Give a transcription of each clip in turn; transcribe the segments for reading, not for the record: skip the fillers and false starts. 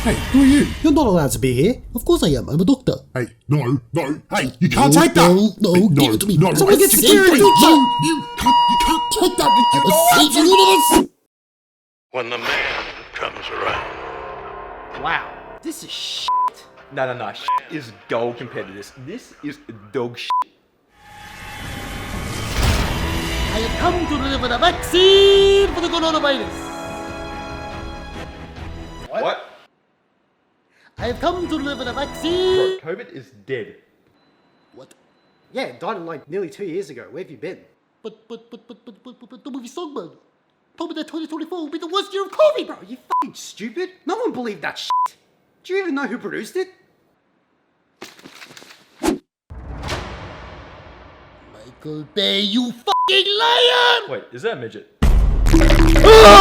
Hey, who are you? You're not allowed to be here. Of course I am. I'm a doctor. Hey, no. Hey, you can't take that. No, Hey, give it to me. No, Someone get security. No, you can't take that. When the man comes around. Wow, this is shit. No, shit is gold compared to this. This is dog shit. I have come to deliver the vaccine for the coronavirus. What? I have come to deliver the vaccine. Bro, COVID is dead. What? Yeah, it died like nearly 2 years ago. Where have you been? But the movie Songbird told me that 2024 will be the worst year of COVID. Bro, are you fucking stupid? No one believed that shit. Do you even know who produced it? Michael Bay, you fucking liar! Wait, is that a midget?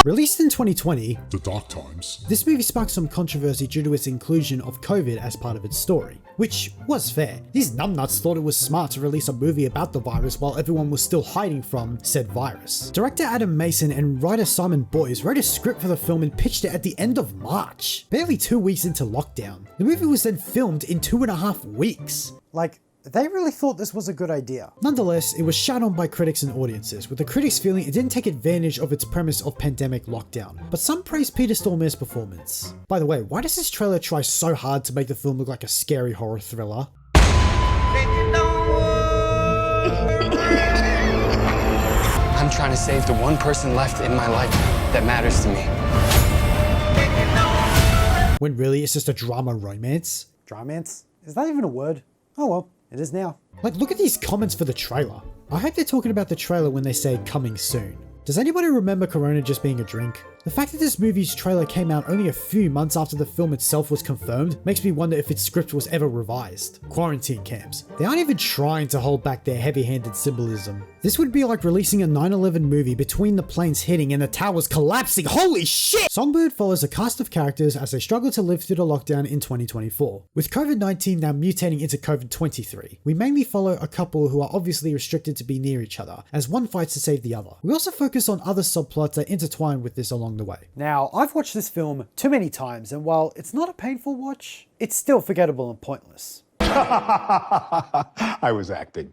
Released in 2020, The Dark Times. this movie sparked some controversy due to its inclusion of COVID as part of its story, which was fair. These numbnuts thought it was smart to release a movie about the virus while everyone was still hiding from said virus. Director Adam Mason and writer Simon Boyes wrote a script for the film and pitched it at the end of March, barely 2 weeks into lockdown. The movie was then filmed in 2.5 weeks. Like, they really thought this was a good idea. Nonetheless, it was shat on by critics and audiences, with the critics feeling it didn't take advantage of its premise of pandemic lockdown, but some praised Peter Stormare's performance. By the way, why does this trailer try so hard to make the film look like a scary horror thriller? I'm trying to save the one person left in my life that matters to me. When really it's just a drama romance? Dramance? Is that even a word? Oh well, it is now. Like, look at these comments for the trailer. I hope they're talking about the trailer when they say coming soon. Does anybody remember Corona just being a drink? The fact that this movie's trailer came out only a few months after the film itself was confirmed makes me wonder if its script was ever revised. Quarantine camps. They aren't even trying to hold back their heavy-handed symbolism. This would be like releasing a 9/11 movie between the planes hitting and the towers collapsing. Holy shit! Songbird follows a cast of characters as they struggle to live through the lockdown in 2024. With COVID-19 now mutating into COVID-23, we mainly follow a couple who are obviously restricted to be near each other, as one fights to save the other. We also focus on other subplots that intertwine with this along the way. Now, I've watched this film too many times, and while it's not a painful watch, it's still forgettable and pointless. I was acting.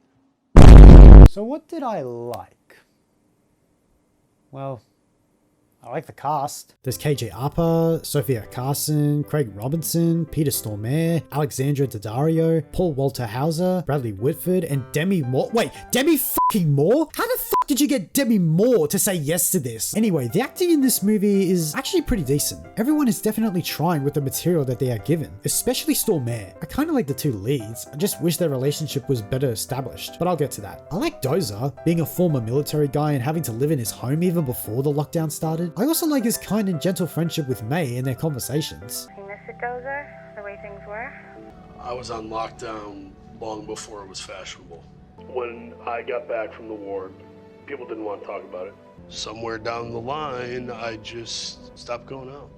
So what did I like? Well, I like the cast. There's KJ Apa, Sofia Carson, Craig Robinson, Peter Stormare, Alexandra Daddario, Paul Walter Hauser, Bradley Whitford, and Demi Moore. Wait, Demi fucking Moore? How the fuck did you get Demi Moore to say yes to this? Anyway, the acting in this movie is actually pretty decent. Everyone is definitely trying with the material that they are given, especially Stormare. I kind of like the two leads. I just wish their relationship was better established, but I'll get to that. I like Dozer, being a former military guy and having to live in his home even before the lockdown started. I also like his kind and gentle friendship with May and their conversations. You miss it, Dozer? The way things were? I was on lockdown long before it was fashionable. When I got back from the ward, people didn't want to talk about it. Somewhere down the line, I just stopped going out.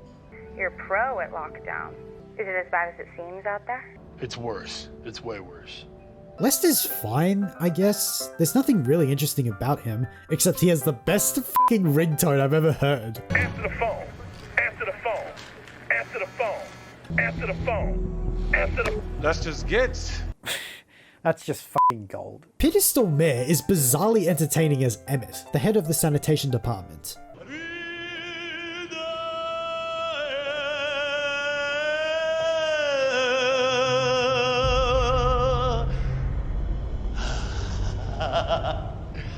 You're pro at lockdown. Is it as bad as it seems out there? It's worse. It's way worse. Lester's fine, I guess. There's nothing really interesting about him, except he has the best fucking ringtone I've ever heard. Answer the phone. Answer the phone. Answer the phone. Answer the phone. Answer the. That's just gets. That's just fucking gold. Peter Stormare is bizarrely entertaining as Emmett, the head of the sanitation department.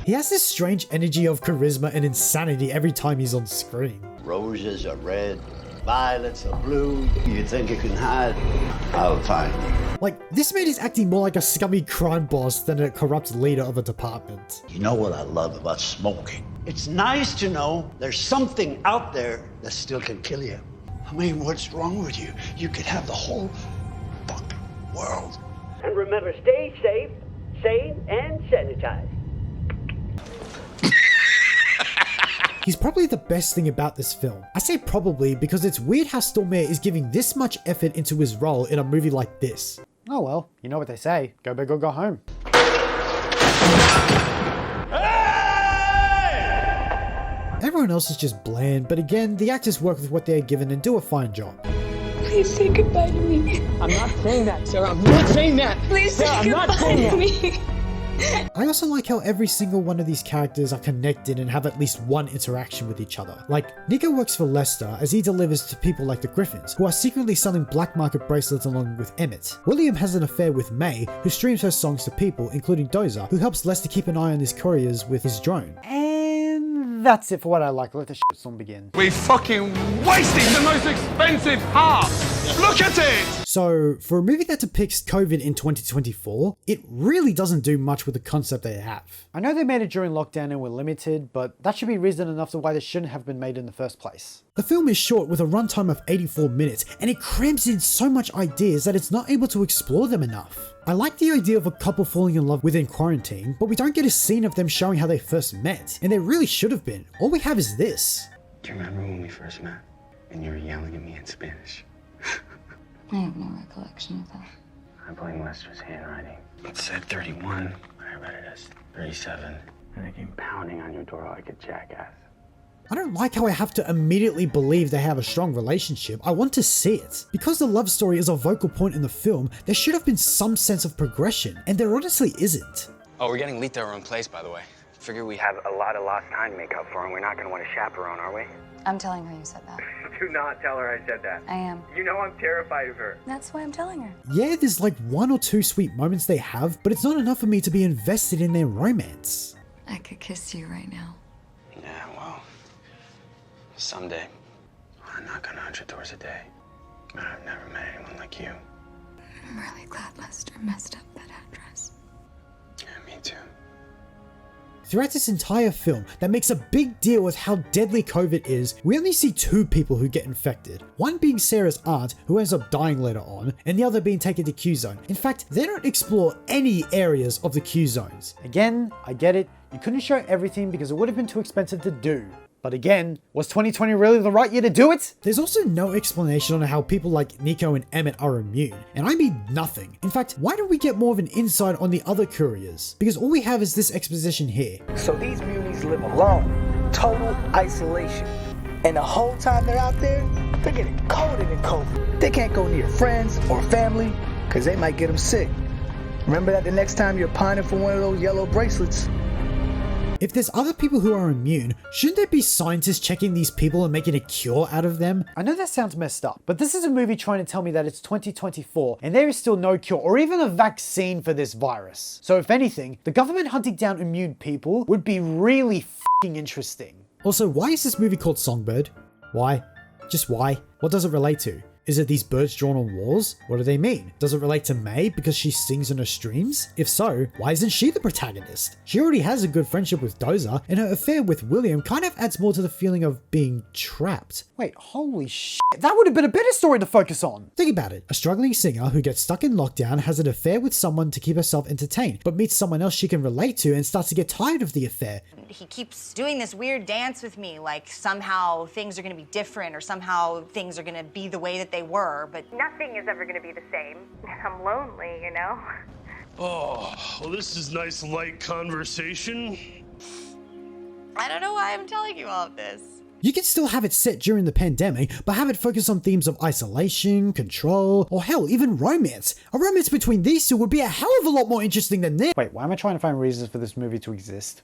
He has this strange energy of charisma and insanity every time he's on screen. Roses are red, violets are blue. You think you can hide? I'll find you. Like, this man is acting more like a scummy crime boss than a corrupt leader of a department. You know what I love about smoking? It's nice to know there's something out there that still can kill you. I mean, what's wrong with you? You could have the whole fucking world. And remember, stay safe, sane, and sanitized. He's probably the best thing about this film. I say probably because it's weird how Stormare is giving this much effort into his role in a movie like this. Oh well, you know what they say, go big or go home. Everyone else is just bland, but again, the actors work with what they're given and do a fine job. Please say goodbye to me. I'm not saying that, Sarah. I'm not saying that. Please say Sarah, I'm not goodbye saying to that. me. I also like how every single one of these characters are connected and have at least one interaction with each other. Like, Nico works for Lester as he delivers to people like the Griffins, who are secretly selling black market bracelets along with Emmett. William has an affair with May, who streams her songs to people, including Dozer, who helps Lester keep an eye on his couriers with his drone. And that's it for what I like. Let the song begin. We fucking wasted the most expensive part! Look at it! So, for a movie that depicts COVID in 2024, it really doesn't do much with the concept they have. I know they made it during lockdown and were limited, but that should be reason enough to why they shouldn't have been made in the first place. The film is short with a runtime of 84 minutes, and it crams in so much ideas that it's not able to explore them enough. I like the idea of a couple falling in love within quarantine, but we don't get a scene of them showing how they first met, and there really should have been. All we have is this. Do you remember when we first met? And you were yelling at me in Spanish? I have no recollection of that. I blame Lester's handwriting. It said 31, but I read it as 37. And I came pounding on your door like a jackass. I don't like how I have to immediately believe they have a strong relationship. I want to see it. Because the love story is a vocal point in the film, there should have been some sense of progression, and there honestly isn't. Oh, we're getting Lita her own place, by the way. Figure we have a lot of lost time to make up for, and we're not going to want to chaperone, are we? I'm telling her you said that. Do not tell her I said that. I am. You know I'm terrified of her. That's why I'm telling her. Yeah, there's like 1 or 2 sweet moments they have, but it's not enough for me to be invested in their romance. I could kiss you right now. Yeah, well, someday. I knock on 100 doors a day. But I've never met anyone like you. I'm really glad Lester messed up that address. Yeah, me too. Throughout this entire film that makes a big deal with how deadly COVID is, we only see 2 people who get infected. One being Sarah's aunt, who ends up dying later on, and the other being taken to Q-Zone. In fact, they don't explore any areas of the Q-Zones. Again, I get it, you couldn't show everything because it would have been too expensive to do. But again, was 2020 really the right year to do it? There's also no explanation on how people like Nico and Emmett are immune, and I mean nothing. In fact, why don't we get more of an insight on the other couriers? Because all we have is this exposition here. So these muties live alone, total isolation. And the whole time they're out there, they're getting coated in COVID. They can't go near friends or family, because they might get them sick. Remember that the next time you're pining for one of those yellow bracelets. If there's other people who are immune, shouldn't there be scientists checking these people and making a cure out of them? I know that sounds messed up, but this is a movie trying to tell me that it's 2024 and there is still no cure or even a vaccine for this virus. So if anything, the government hunting down immune people would be really f***ing interesting. Also, why is this movie called Songbird? Why? Just why? What does it relate to? Is it these birds drawn on walls? What do they mean? Does it relate to May because she sings in her streams? If so, why isn't she the protagonist? She already has a good friendship with Dozer, and her affair with William kind of adds more to the feeling of being trapped. Wait, holy shit, that would have been a better story to focus on! Think about it. A struggling singer who gets stuck in lockdown has an affair with someone to keep herself entertained, but meets someone else she can relate to and starts to get tired of the affair. He keeps doing this weird dance with me, like somehow things are gonna be different or somehow things are gonna be the way that they were, but nothing is ever going to be the same. I'm lonely, you know? Oh, well, this is nice light conversation. I don't know why I'm telling you all of this. You can still have it set during the pandemic, but have it focus on themes of isolation, control, or hell, even romance. A romance between these two would be a hell of a lot more interesting than this. Wait, why am I trying to find reasons for this movie to exist?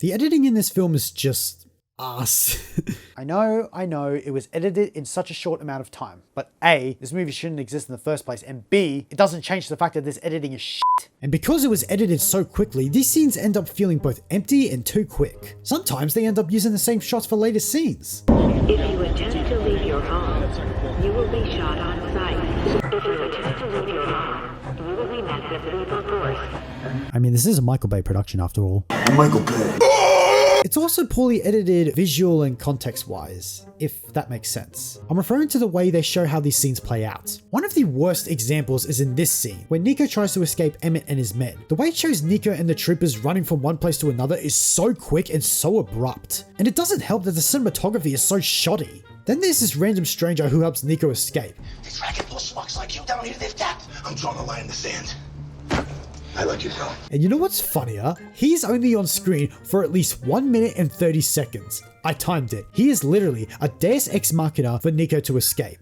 The editing in this film is just ass. I know, it was edited in such a short amount of time, but A, this movie shouldn't exist in the first place, and B, it doesn't change the fact that this editing is shit. And because it was edited so quickly, these scenes end up feeling both empty and too quick. Sometimes they end up using the same shots for later scenes. If you attempt to leave your home, you will be shot on sight. If you attempt to leave your home, you will be met with lethal force. I mean, this is a Michael Bay production after all. Michael Bay. It's also poorly edited visual and context-wise, if that makes sense. I'm referring to the way they show how these scenes play out. One of the worst examples is in this scene, where Nico tries to escape Emmett and his men. The way it shows Nico and the troopers running from one place to another is so quick and so abrupt. And it doesn't help that the cinematography is so shoddy. Then there's this random stranger who helps Nico escape. These racquetball schmucks like you don't need to live that. I'm drawing a line in the sand. I let you go. And you know what's funnier? He's only on screen for at least 1 minute and 30 seconds. I timed it. He is literally a deus ex machina for Nico to escape.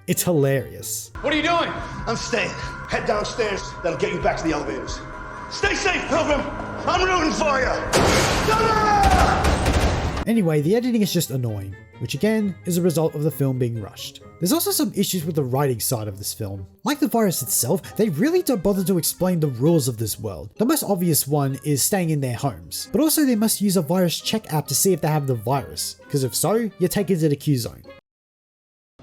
It's hilarious. What are you doing? I'm staying. Head downstairs. That'll get you back to the elevators. Stay safe, Pilgrim. I'm rooting for you. Anyway, the editing is just annoying, which again is a result of the film being rushed. There's also some issues with the writing side of this film. Like the virus itself, they really don't bother to explain the rules of this world. The most obvious one is staying in their homes, but also they must use a virus check app to see if they have the virus, because if so, you're taken to the Q zone.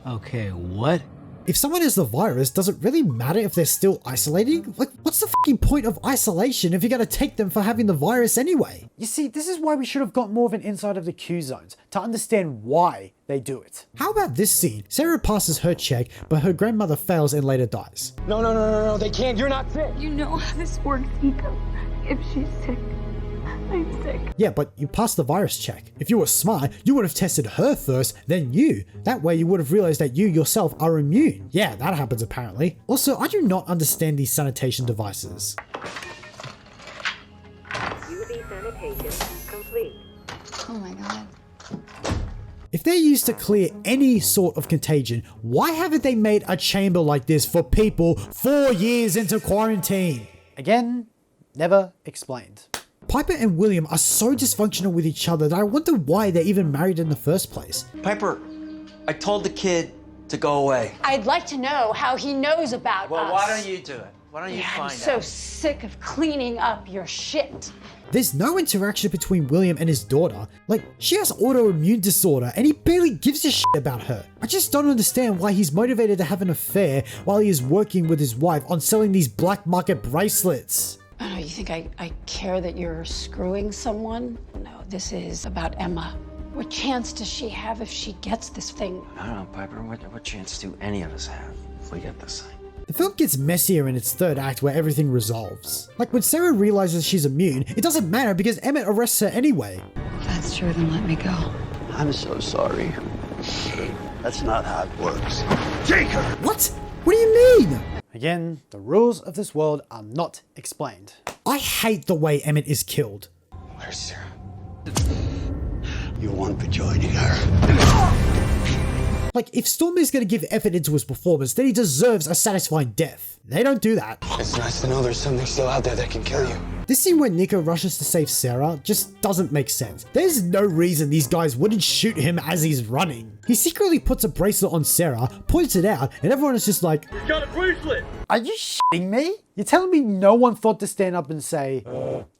Okay, what? If someone has the virus, does it really matter if they're still isolating? Like, what's the fucking point of isolation if you're gonna take them for having the virus anyway? You see, this is why we should have got more of an insight of the Q zones, to understand why they do it. How about this scene? Sarah passes her check, but her grandmother fails and later dies. No, they can't. You're not sick. You know how this works, Nico. If she's sick, I'm sick. Yeah, but you passed the virus check. If you were smart, you would have tested her first, then you. That way you would have realized that you yourself are immune. Yeah, that happens apparently. Also, I do not understand these sanitation devices. UV sanitation complete. Oh my god. If they're used to clear any sort of contagion, why haven't they made a chamber like this for people 4 years into quarantine? Again, never explained. Piper and William are so dysfunctional with each other that I wonder why they're even married in the first place. Piper, I told the kid to go away. I'd like to know how he knows about us. Well, why don't you do it? Why don't you I'm find so out? sick of cleaning up your shit. There's no interaction between William and his daughter. Like, she has autoimmune disorder and he barely gives a shit about her. I just don't understand why he's motivated to have an affair while he is working with his wife on selling these black market bracelets. Oh, you think I care that you're screwing someone? No, this is about Emma. What chance does she have if she gets this thing? I don't know, Piper. What chance do any of us have if we get this thing? The film gets messier in its third act where everything resolves. Like when Sarah realizes she's immune, it doesn't matter because Emmett arrests her anyway. If that's true, then let me go. I'm so sorry. That's not how it works. Take her! What? What do you mean? Again, the rules of this world are not explained. I hate the way Emmett is killed. Where's Sarah? You won for joining her. Like, if Stormare's gonna give effort into his performance, then he deserves a satisfying death. They don't do that. It's nice to know there's something still out there that can kill you. This scene where Nico rushes to save Sarah just doesn't make sense. There's no reason these guys wouldn't shoot him as he's running. He secretly puts a bracelet on Sarah, points it out, and everyone is just like, You got a bracelet! Are you shitting me? You're telling me no one thought to stand up and say,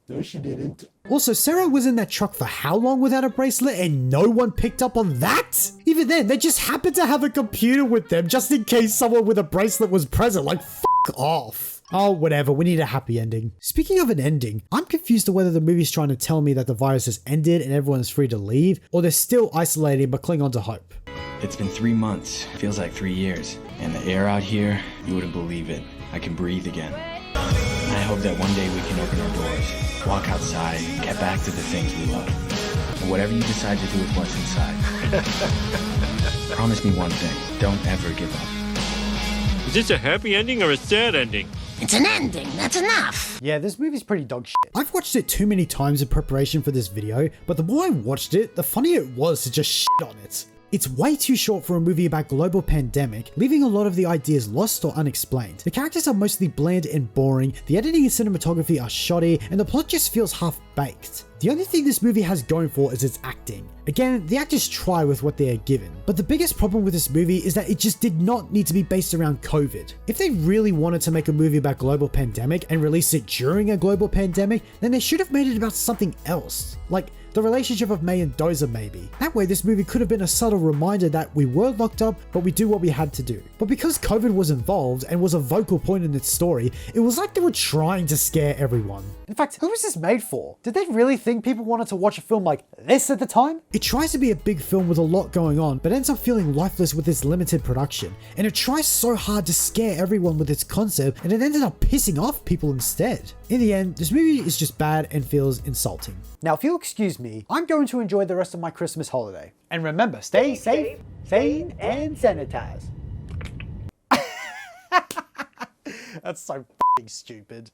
No, she didn't. Also, Sarah was in that truck for how long without a bracelet and no one picked up on that? Even then, they just happened to have a computer with them just in case someone with a bracelet was present. Like, f*** off. Oh, whatever, we need a happy ending. Speaking of an ending, I'm confused to whether the movie's trying to tell me that the virus has ended and everyone is free to leave, or they're still isolating but cling on to hope. It's been 3 months. Feels like 3 years. And the air out here, you wouldn't believe it. I can breathe again. I hope that one day we can open our doors, walk outside, and get back to the things we love. And whatever you decide to do with what's inside, promise me one thing. Don't ever give up. Is this a happy ending or a sad ending? It's an ending, that's enough. Yeah, this movie's pretty dog shit. I've watched it too many times in preparation for this video, but the more I watched it, the funnier it was to just shit on it. It's way too short for a movie about global pandemic, leaving a lot of the ideas lost or unexplained. The characters are mostly bland and boring, the editing and cinematography are shoddy, and the plot just feels half-baked. The only thing this movie has going for is its acting. Again, the actors try with what they are given, but the biggest problem with this movie is that it just did not need to be based around COVID. If they really wanted to make a movie about global pandemic and release it during a global pandemic, then they should have made it about something else. Like, the relationship of May and Dozer maybe. That way this movie could have been a subtle reminder that we were locked up, but we do what we had to do. But because COVID was involved and was a vocal point in its story, it was like they were trying to scare everyone. In fact, who was this made for? Did they really think people wanted to watch a film like this at the time? It tries to be a big film with a lot going on, but ends up feeling lifeless with its limited production. And it tries so hard to scare everyone with its concept, and it ended up pissing off people instead. In the end, this movie is just bad and feels insulting. Now, if you'll excuse me, I'm going to enjoy the rest of my Christmas holiday. And remember, stay safe, sane, and sanitize. That's so f***ing stupid.